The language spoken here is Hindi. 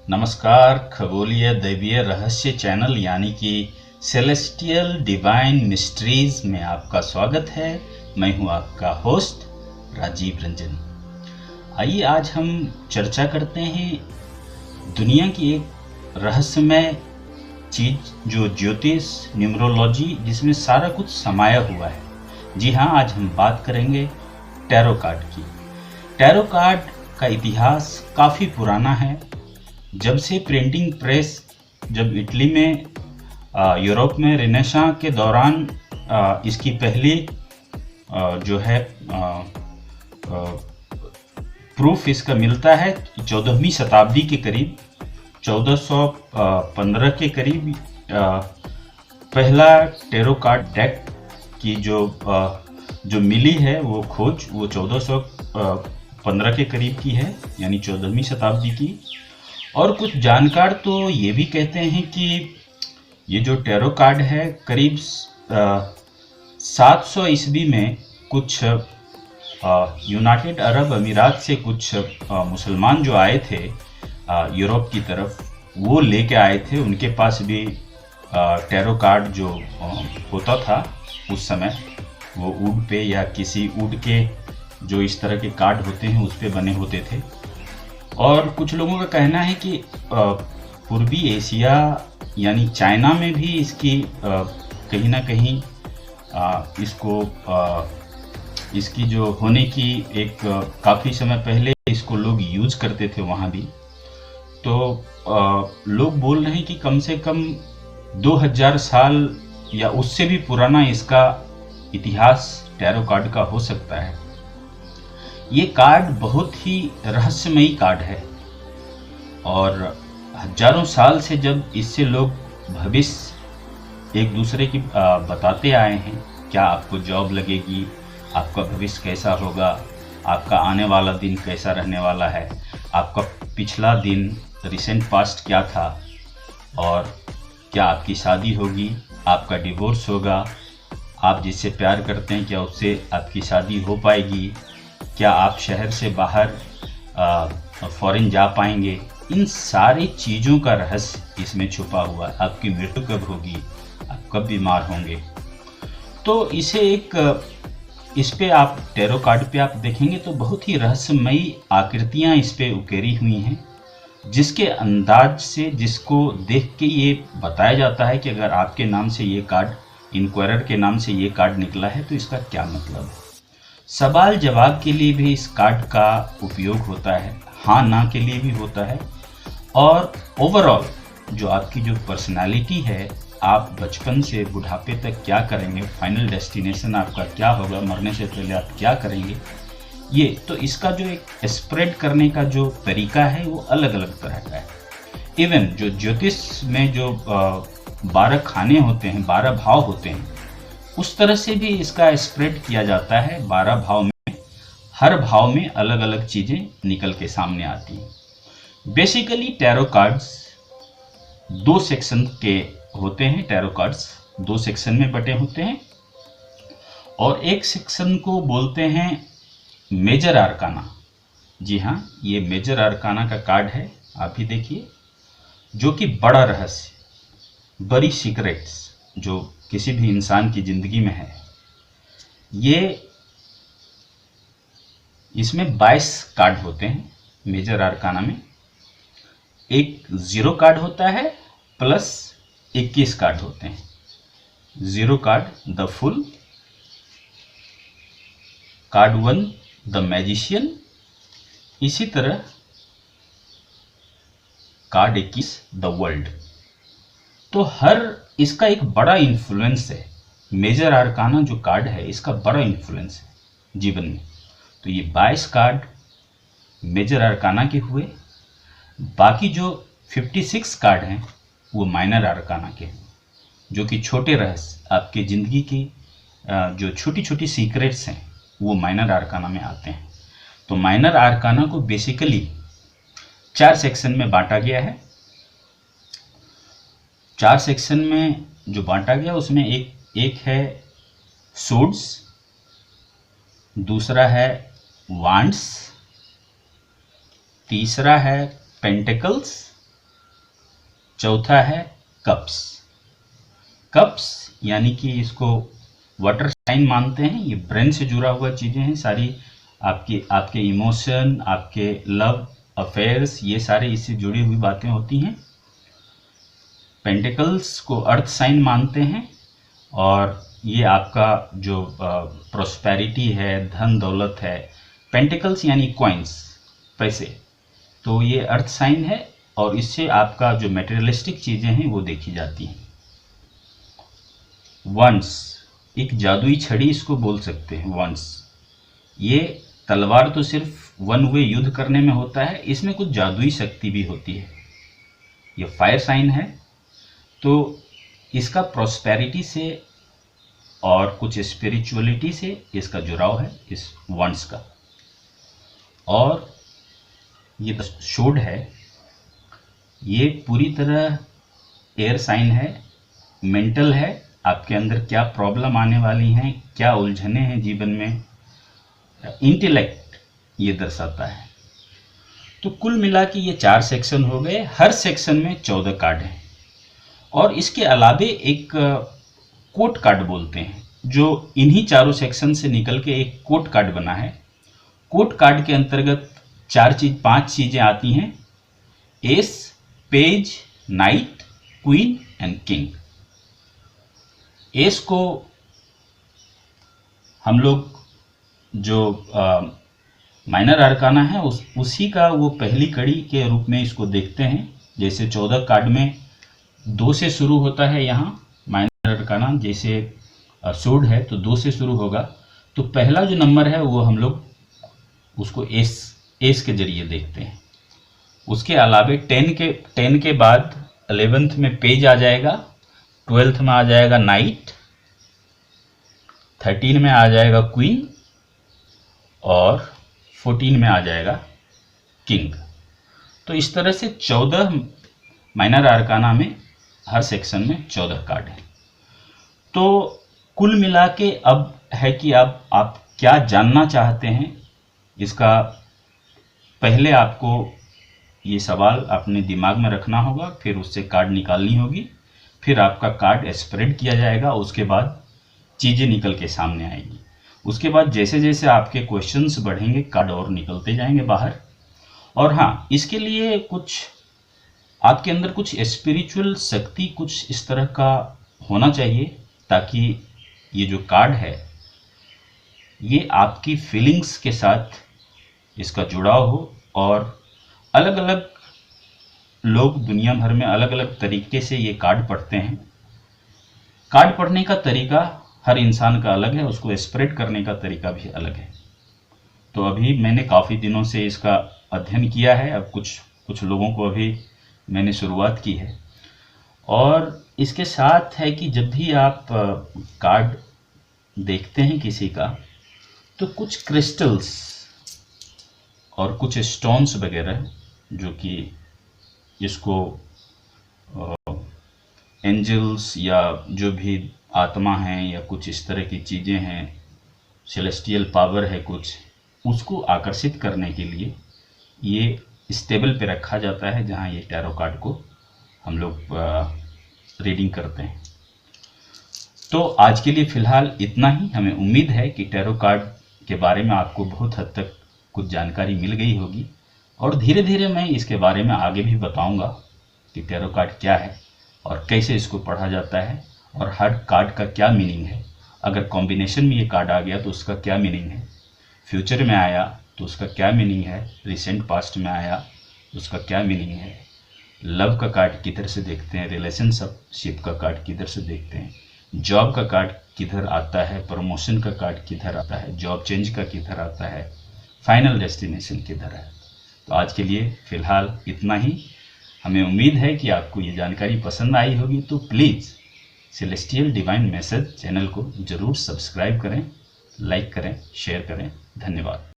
नमस्कार। खगोलीय दैवीय रहस्य चैनल यानी कि सेलेस्टियल डिवाइन मिस्ट्रीज में आपका स्वागत है। मैं हूं आपका होस्ट राजीव रंजन। आइए आज हम चर्चा करते हैं दुनिया की एक रहस्यमय चीज जो ज्योतिष न्यूमरोलॉजी जिसमें सारा कुछ समाया हुआ है। जी हाँ, आज हम बात करेंगे टैरो कार्ड की। टैरो कार्ड का इतिहास काफ़ी पुराना है। जब से प्रिंटिंग प्रेस जब इटली में यूरोप में रेनेसां के दौरान इसकी पहली जो है प्रूफ इसका मिलता है 14वीं शताब्दी के करीब 1415 के करीब पहला टैरो कार्ड डेक की जो मिली है वो खोज वो 1415 के करीब की है, यानी 14वीं शताब्दी की। और कुछ जानकार तो ये भी कहते हैं कि ये जो टैरो कार्ड है करीब 700 ईस्वी में कुछ यूनाइटेड अरब अमीरात से कुछ मुसलमान जो आए थे यूरोप की तरफ, वो लेके आए थे। उनके पास भी टैरो कार्ड जो होता था उस समय, वो ऊड पे या किसी ऊड के जो इस तरह के कार्ड होते हैं उस पे बने होते थे। और कुछ लोगों का कहना है कि पूर्वी एशिया यानी चाइना में भी इसकी कहीं ना कहीं इसकी जो होने की एक काफ़ी समय पहले इसको लोग यूज करते थे वहाँ भी। तो लोग बोल रहे हैं कि कम से कम 2000 साल या उससे भी पुराना इसका इतिहास टैरो कार्ड का हो सकता है। ये कार्ड बहुत ही रहस्यमयी कार्ड है और हजारों साल से जब इससे लोग भविष्य एक दूसरे की बताते आए हैं, क्या आपको जॉब लगेगी, आपका भविष्य कैसा होगा, आपका आने वाला दिन कैसा रहने वाला है, आपका पिछला दिन रिसेंट पास्ट क्या था, और क्या आपकी शादी होगी, आपका डिवोर्स होगा, आप जिससे प्यार करते हैं क्या उससे आपकी शादी हो पाएगी, क्या आप शहर से बाहर फॉरेन जा पाएंगे। इन सारी चीज़ों का रहस्य इसमें छुपा हुआ है। आपकी मृत्यु कब होगी, आप कब बीमार होंगे। तो इसे इस पे आप टैरो कार्ड पे आप देखेंगे तो बहुत ही रहस्यमयी आकृतियाँ इस पे उकेरी हुई हैं, जिसके अंदाज से जिसको देख के ये बताया जाता है कि अगर आपके नाम से ये कार्ड, इंक्वायरर के नाम से ये कार्ड निकला है तो इसका क्या मतलब है। सवाल जवाब के लिए भी इस कार्ड का उपयोग होता है, हाँ ना के लिए भी होता है। और ओवरऑल जो आपकी जो पर्सनालिटी है, आप बचपन से बुढ़ापे तक क्या करेंगे, फाइनल डेस्टिनेशन आपका क्या होगा, मरने से पहले आप क्या करेंगे, ये तो इसका जो एक स्प्रेड करने का जो तरीका है वो अलग अलग तरह का है। इवन जो ज्योतिष में जो 12 खाने होते हैं, 12 भाव होते हैं, उस तरह से भी इसका स्प्रेड किया जाता है। 12 भाव में हर भाव में अलग अलग चीज़ें निकल के सामने आती हैं। बेसिकली टैरो कार्ड्स 2 सेक्शन के होते हैं। टैरो कार्ड्स 2 सेक्शन में बटे होते हैं और एक सेक्शन को बोलते हैं मेजर आर्काना। जी हाँ, ये मेजर आर्काना का कार्ड है, आप भी देखिए, जो कि बड़ा रहस्य, बड़ी सीक्रेट्स जो किसी भी इंसान की ज़िंदगी में है। ये इसमें 22 कार्ड होते हैं मेजर आर्काना में। एक 0 कार्ड होता है प्लस 21 कार्ड होते हैं। 0 card the full, card 1 the magician, इसी तरह कार्ड 21 द वर्ल्ड। तो हर इसका एक बड़ा इन्फ्लुएंस है। मेजर आर्काना जो कार्ड है इसका बड़ा इन्फ्लुएंस है जीवन में। तो ये 22 कार्ड मेजर आर्काना के हुए। बाकी जो 56 कार्ड हैं वो माइनर आर्काना के हैं, जो कि छोटे रहस्य, आपके ज़िंदगी की जो छोटी छोटी सीक्रेट्स हैं वो माइनर आर्काना में आते हैं। तो माइनर आर्काना को बेसिकली 4 सेक्शन में बांटा गया है। 4 सेक्शन में जो बांटा गया उसमें एक है सोर्ड्स, दूसरा है वांड्स, तीसरा है पेंटिकल्स चौथा है कप्स। कप्स यानी कि इसको वाटर साइन मानते हैं। ये ब्रेन से जुड़ा हुआ चीज़ें हैं सारी, आपके इमोशन, आपके लव अफेयर्स, ये सारे इससे जुड़ी हुई बातें होती हैं। पेंटिकल्स को अर्थ साइन मानते हैं और ये आपका जो प्रोस्पेरिटी है, धन दौलत है। पेंटिकल्स यानी कॉइन्स, पैसे, तो ये अर्थ साइन है और इससे आपका जो मेटेरियलिस्टिक चीज़ें हैं वो देखी जाती हैं। वंस, एक जादुई छड़ी इसको बोल सकते हैं। वंस, ये तलवार तो सिर्फ वन वे युद्ध करने में होता है, इसमें कुछ जादुई शक्ति भी होती है। ये फायर साइन है, तो इसका प्रोस्पेरिटी से और कुछ स्पिरिचुअलिटी से इसका जुड़ाव है, इस वंस का। और ये शोड है, ये पूरी तरह एयर साइन है, मेंटल है। आपके अंदर क्या प्रॉब्लम आने वाली हैं, क्या उलझने हैं जीवन में, इंटेलेक्ट ये दर्शाता है। तो कुल मिला के ये 4 सेक्शन हो गए। हर सेक्शन में 14 कार्ड हैं और इसके अलावे एक कोट कार्ड बोलते हैं, जो इन्हीं चारों सेक्शन से निकल के एक कोट कार्ड बना है। कोट कार्ड के अंतर्गत 5 चीजें आती हैं: S, page, night, queen and king. S को हम लोग जो माइनर आर्काना है उसी का वो पहली कड़ी के रूप में इसको देखते हैं। जैसे 14 कार्ड में 2 से शुरू होता है, यहाँ माइनर आर्काना जैसे सूड है तो 2 से शुरू होगा, तो पहला जो नंबर है वो हम लोग उसको एस के जरिए देखते हैं। उसके अलावे 10 के बाद 11th में पेज आ जाएगा, 12th में आ जाएगा नाइट, 13 में आ जाएगा क्वीन और 14 में आ जाएगा किंग। तो इस तरह से 14 माइनर आर्काना में हर सेक्शन में 14 कार्ड हैं। तो कुल मिला के अब है कि आप क्या जानना चाहते हैं, इसका पहले आपको ये सवाल अपने दिमाग में रखना होगा, फिर उससे कार्ड निकालनी होगी, फिर आपका कार्ड स्प्रेड किया जाएगा, उसके बाद चीज़ें निकल के सामने आएगी। उसके बाद जैसे जैसे आपके क्वेश्चंस बढ़ेंगे कार्ड और निकलते जाएंगे बाहर। और हाँ, इसके लिए कुछ आपके अंदर कुछ स्पिरिचुअल शक्ति कुछ इस तरह का होना चाहिए ताकि ये जो कार्ड है ये आपकी फीलिंग्स के साथ इसका जुड़ाव हो। और अलग अलग लोग दुनिया भर में अलग अलग तरीके से ये कार्ड पढ़ते हैं। कार्ड पढ़ने का तरीका हर इंसान का अलग है, उसको स्प्रेड करने का तरीका भी अलग है। तो अभी मैंने काफ़ी दिनों से इसका अध्ययन किया है, अब कुछ लोगों को अभी मैंने शुरुआत की है। और इसके साथ है कि जब भी आप कार्ड देखते हैं किसी का, तो कुछ क्रिस्टल्स और कुछ स्टोन्स वगैरह जो कि इसको एंजल्स या जो भी आत्मा हैं या कुछ इस तरह की चीज़ें हैं, सेलेस्टियल पावर है कुछ, उसको आकर्षित करने के लिए ये इस टेबल पे रखा जाता है जहाँ ये टैरो कार्ड को हम लोग रीडिंग करते हैं। तो आज के लिए फ़िलहाल इतना ही। हमें उम्मीद है कि टैरो कार्ड के बारे में आपको बहुत हद तक कुछ जानकारी मिल गई होगी और धीरे धीरे मैं इसके बारे में आगे भी बताऊंगा कि टैरो कार्ड क्या है और कैसे इसको पढ़ा जाता है और हर कार्ड का क्या मीनिंग है। अगर कॉम्बिनेशन में ये कार्ड आ गया तो उसका क्या मीनिंग है, फ्यूचर में आया तो उसका क्या मीनिंग है, रिसेंट पास्ट में आया तो उसका क्या मीनिंग है, लव का कार्ड किधर से देखते हैं, रिलेशनशिप का कार्ड किधर से देखते हैं, जॉब का कार्ड किधर आता है, प्रमोशन का कार्ड किधर आता है, जॉब चेंज का किधर आता है, फाइनल डेस्टिनेशन किधर है। तो आज के लिए फ़िलहाल इतना ही। हमें उम्मीद है कि आपको ये जानकारी पसंद आई होगी, तो please celestial divine message channel को ज़रूर सब्सक्राइब करें, लाइक करें, शेयर करें। धन्यवाद।